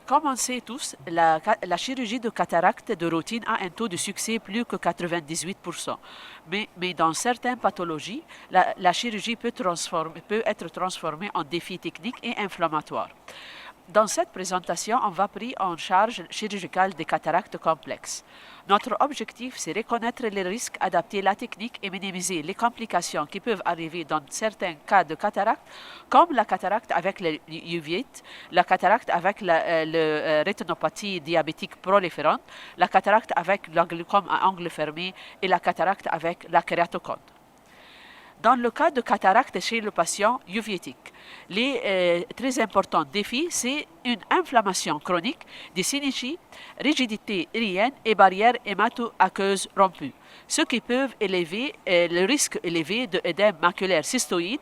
Comme on sait tous, la chirurgie de cataracte de routine a un taux de succès plus que 98%. Mais dans certaines pathologies, la chirurgie peut être transformée en défi technique et inflammatoire. Dans cette présentation, on va prendre en charge chirurgicale des cataractes complexes. Notre objectif, c'est reconnaître les risques, adapter la technique et minimiser les complications qui peuvent arriver dans certains cas de cataracte, comme la cataracte avec le uvite, la cataracte avec la rétinopathie diabétique proliférante, la cataracte avec le glaucome à angle fermé et la cataracte avec la kératocone. Dans le cas de cataracte chez le patient uveitique, les très importants défis, c'est une inflammation chronique, des synéchies, rigidité irienne et barrière hémato-aqueuse rompue, ce qui peuvent élever le risque élevé d'œdème maculaire cystoïde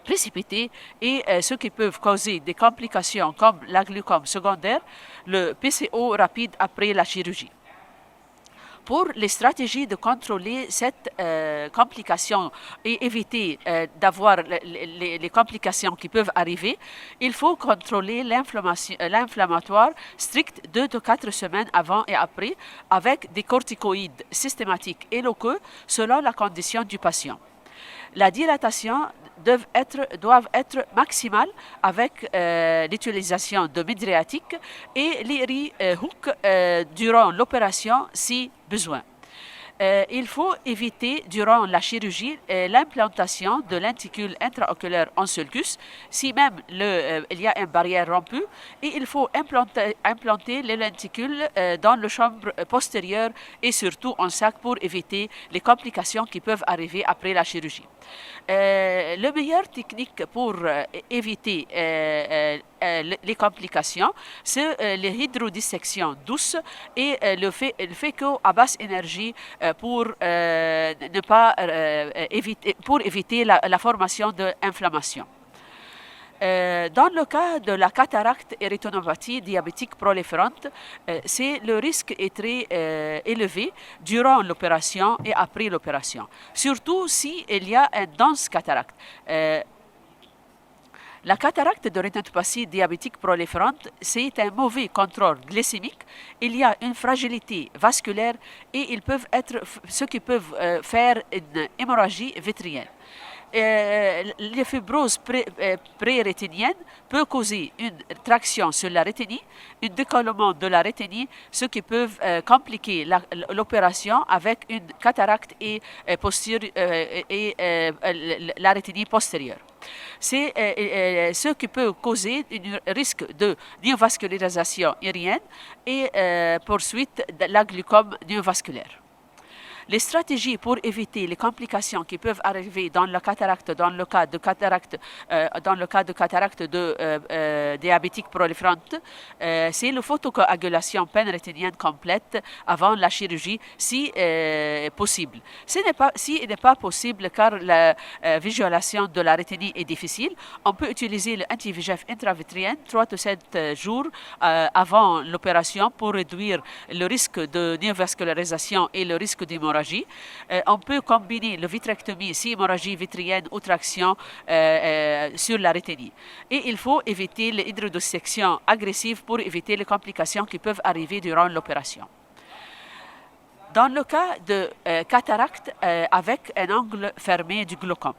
précipité et ce qui peuvent causer des complications comme la glaucome secondaire, le PCO rapide après la chirurgie. Pour les stratégies de contrôler cette complication et éviter d'avoir les complications qui peuvent arriver, il faut contrôler l'inflammatoire strict 2 à 4 semaines avant et après avec des corticoïdes systématiques et locaux selon la condition du patient. La dilatation doivent être maximales avec l'utilisation de médriatiques et les hooks durant l'opération si besoin. Il faut éviter durant la chirurgie l'implantation de lenticule intraoculaire en sulcus si même il y a une barrière rompue et il faut implanter les lenticules dans la chambre postérieure et surtout en sac pour éviter les complications qui peuvent arriver après la chirurgie. La meilleure technique pour éviter les complications, c'est l'hydrodissection douce et le féco à basse énergie pour éviter la formation d'inflammation. Dans le cas de la cataracte et rétinopathie diabétique proliférante, le risque est très élevé durant l'opération et après l'opération, surtout s'il y a une dense cataracte. La cataracte de rétinopathie diabétique proliférante, c'est un mauvais contrôle glycémique. Il y a une fragilité vasculaire et ceux qui peuvent faire une hémorragie vétrienne. Les fibroses pré-rétiniennes peuvent causer une traction sur la rétinie, un décollement de la rétinie, ce qui peut compliquer l'opération avec une cataracte et la rétinie postérieure. C'est ce qui peut causer un risque de néovascularisation irienne et poursuite de la glaucome néovasculaire. Les stratégies pour éviter les complications qui peuvent arriver dans le cas de cataracte diabétique proliférante, c'est la photocoagulation panrétinienne complète avant la chirurgie si possible. S'il n'est pas possible car la visualisation de la rétine est difficile, on peut utiliser l'anti-VEGF intravitréen 3 à 7 jours avant l'opération pour réduire le risque de néovascularisation et le risque d'hémorragie. On peut combiner la vitrectomie si hémorragie vitrienne ou traction sur la rétine. Et il faut éviter l'hydrodissection agressive pour éviter les complications qui peuvent arriver durant l'opération. Dans le cas de cataracte avec un angle fermé du glaucome,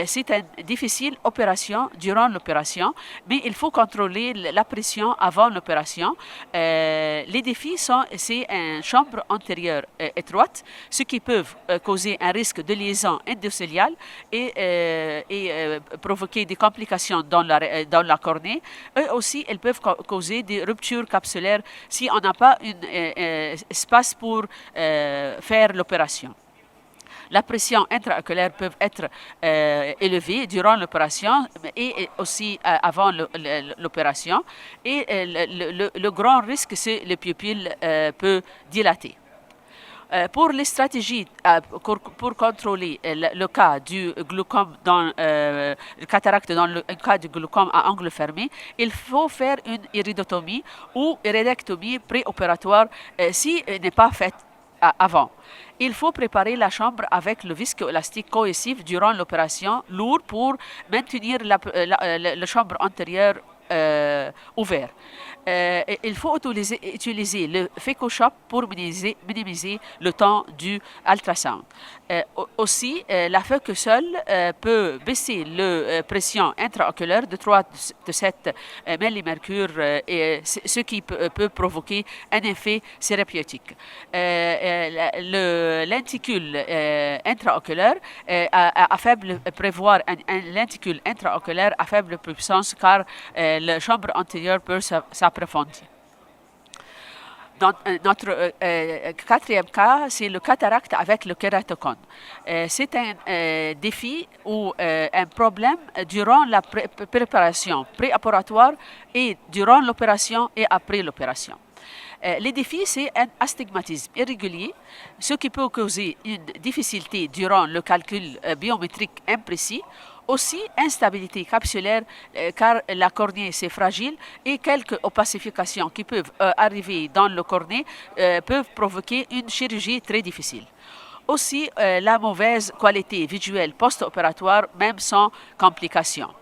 c'est une difficile opération durant l'opération, mais il faut contrôler la pression avant l'opération. Les défis c'est une chambre antérieure étroite, ce qui peut causer un risque de liaison endothéliale et provoquer des complications dans la cornée. Eux aussi, elles peuvent causer des ruptures capsulaires si on n'a pas un espace pour faire l'opération. La pression intraoculaire peut être élevée durant l'opération et aussi avant l'opération. Et le grand risque, c'est que le pupille peut dilater. Pour les stratégies pour contrôler le cas du glaucome le cataracte dans le cas du glaucome à angle fermé, il faut faire une iridotomie ou iridectomie préopératoire si elle n'est pas faite avant. Il faut préparer la chambre avec le viscoélastique cohésif durant l'opération lourd pour maintenir la chambre antérieure ouvert. Il faut utiliser le PhacoShop pour minimiser le temps du ultrasound. Aussi, la phaco seule peut baisser la pression intraoculaire de 3 de 7 millimètres, ce qui peut provoquer un effet thérapeutique. Le lenticule intraoculaire prévoir un lenticule intraoculaire à faible puissance car la chambre antérieure peut s'approfondir. Dans notre quatrième cas, c'est le cataracte avec le kératocone. C'est un défi ou un problème durant la préparation préopératoire et durant l'opération et après l'opération. Les défis, c'est un astigmatisme irrégulier, ce qui peut causer une difficulté durant le calcul biométrique imprécis. Aussi, instabilité capsulaire, car la cornée c'est fragile et quelques opacifications qui peuvent arriver dans le cornée peuvent provoquer une chirurgie très difficile. Aussi, la mauvaise qualité visuelle post-opératoire, même sans complications.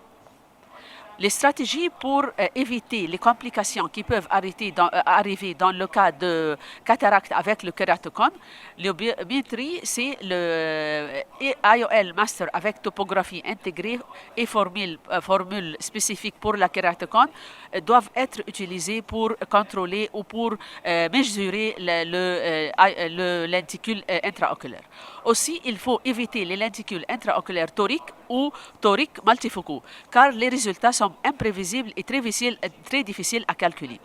Les stratégies pour éviter les complications qui peuvent arriver dans le cas de cataracte avec le kératocone, le biométrie, c'est le IOL Master avec topographie intégrée et formule spécifique pour la kératocone doivent être utilisées pour contrôler ou pour mesurer le lenticule intraoculaire. Aussi, il faut éviter les lenticules intraoculaires toriques ou toriques multifocaux, car les résultats sont imprévisibles et très difficiles à calculer.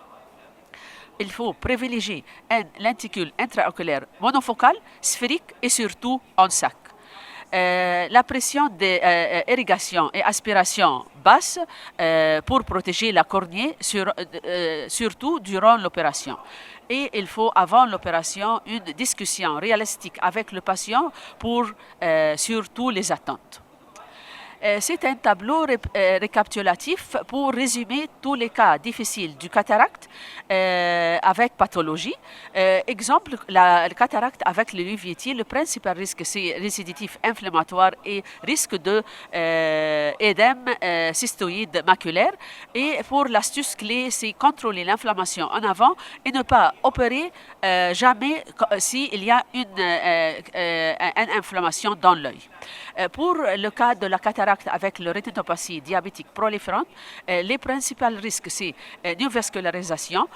Il faut privilégier un lenticule intraoculaire monofocal, sphérique et surtout en sac. La pression d'irrigation et aspiration basse pour protéger la cornée, surtout durant l'opération. Et il faut, avant l'opération, une discussion réalistique avec le patient pour surtout les attentes. C'est un tableau récapitulatif pour résumer tous les cas difficiles du cataracte avec pathologie. Exemple, la cataracte avec le uveitis, le principal risque c'est réciditif inflammatoire et risque de édème cystoïde maculaire. Et pour l'astuce clé, c'est contrôler l'inflammation en avant et ne pas opérer jamais s'il y a une inflammation dans l'œil. Pour le cas de la cataracte avec le rétinopathie diabétique proliférante, les principaux risques, c'est neovascularisation,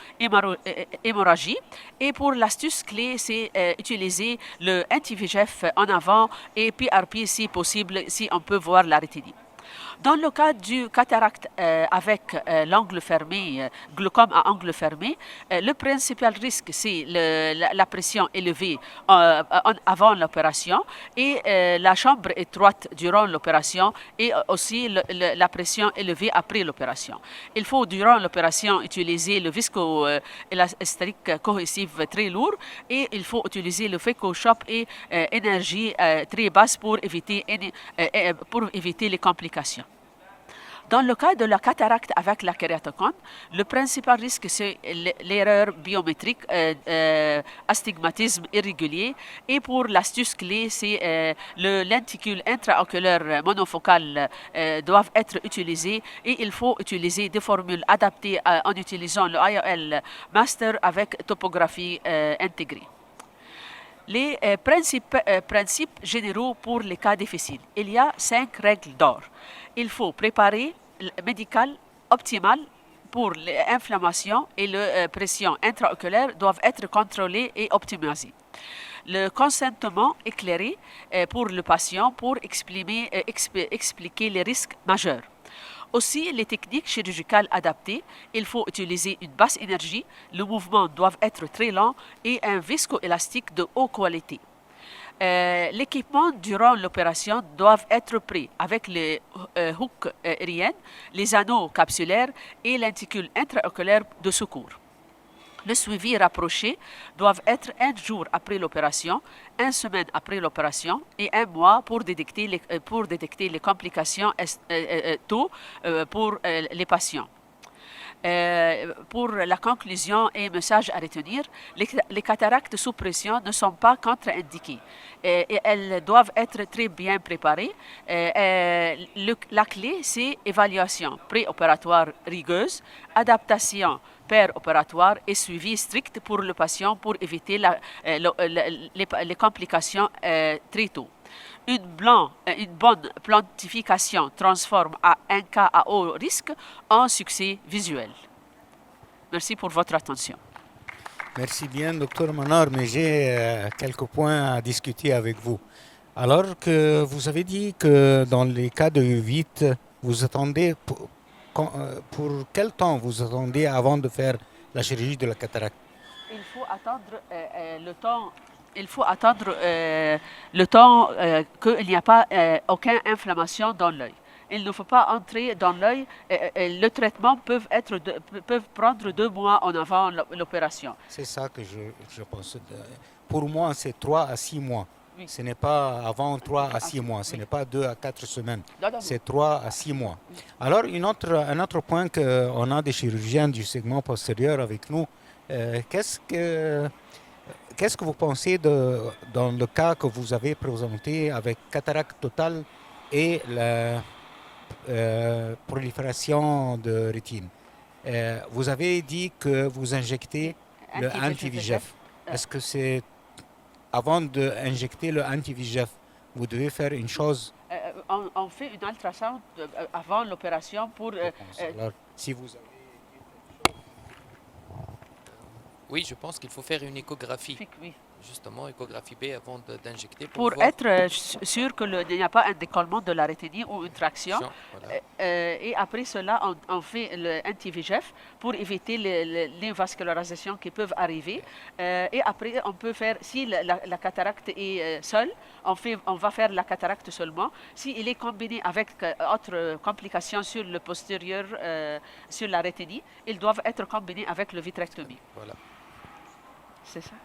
hémorragie. Et pour l'astuce clé, c'est utiliser le anti-VEGF en avant et PRP si possible, si on peut voir la rétine. Dans le cas du cataracte avec l'angle fermé, glaucome à angle fermé, le principal risque, c'est la pression élevée avant l'opération et la chambre étroite durant l'opération et aussi la pression élevée après l'opération. Il faut, durant l'opération, utiliser le visco-élastique cohésif très lourd et il faut utiliser le PhacoShop et énergie très basse pour éviter les complications. Dans le cas de la cataracte avec la kératocone, le principal risque, c'est l'erreur biométrique, astigmatisme irrégulier. Et pour l'astuce clé, c'est le lenticule intraoculaire monofocal doivent être utilisés et il faut utiliser des formules adaptées en utilisant le IOL Master avec topographie intégrée. Les principes généraux pour les cas difficiles. Il y a 5 règles d'or. Il faut préparer le médical optimal pour l'inflammation et la pression intraoculaire doivent être contrôlées et optimisées. Le consentement éclairé pour le patient pour expliquer les risques majeurs. Aussi, les techniques chirurgicales adaptées, il faut utiliser une basse énergie, le mouvement doit être très lent et un viscoélastique de haute qualité. L'équipement durant l'opération doit être prêt avec les hooks aériennes, les anneaux capsulaires et lenticule intraoculaire de secours. Le suivi rapproché doit être 1 jour après l'opération, 1 semaine après l'opération et 1 mois pour détecter les complications tôt pour les patients. Pour la conclusion et message à retenir, les cataractes sous pression ne sont pas contre-indiquées. Et elles doivent être très bien préparées. La clé, c'est évaluation préopératoire rigueuse, adaptation opératoire et suivi strict pour le patient pour éviter les complications très tôt. Une bonne plantification transforme un cas à haut risque en succès visuel. Merci pour votre attention. Merci bien, Dr Manor, mais j'ai quelques points à discuter avec vous. Alors que vous avez dit que dans les cas de vite, vous attendez, pour quel temps vous attendez avant de faire la chirurgie de la cataracte? Il faut attendre le temps. Il faut attendre le temps qu'il n'y a pas aucune inflammation dans l'œil. Il ne faut pas entrer dans l'œil. Le traitement peut prendre 2 mois en avant l'opération. C'est ça que je pense. Pour moi, c'est 3 à 6 mois. Oui. Ce n'est pas avant 3 à 6 mois. Ce n'est pas 2 à 4 semaines. C'est 3 à 6 mois. Alors, un autre point qu'on a des chirurgiens du segment postérieur avec nous, qu'est-ce que vous pensez dans le cas que vous avez présenté avec cataracte totale et la prolifération de rétine? Vous avez dit que vous injectez le anti-VEGF. Est-ce que c'est avant d'injecter le anti-VEGF, vous devez faire une chose? On fait une ultrasound avant l'opération pour... Alors, si vous avez... Oui, je pense qu'il faut faire une échographie. Oui. Justement, échographie B avant d'injecter. Pour être sûr qu'il n'y a pas un décollement de la rétine ou une traction. Voilà. Et après cela, on fait l'anti-VEGF pour éviter les vascularisations qui peuvent arriver. Et après, on peut faire, si la cataracte est seule, on va faire la cataracte seulement. S'il est combiné avec autres complications sur le postérieur, sur la rétine, ils doivent être combinés avec le vitrectomie. Voilà. C'est ça.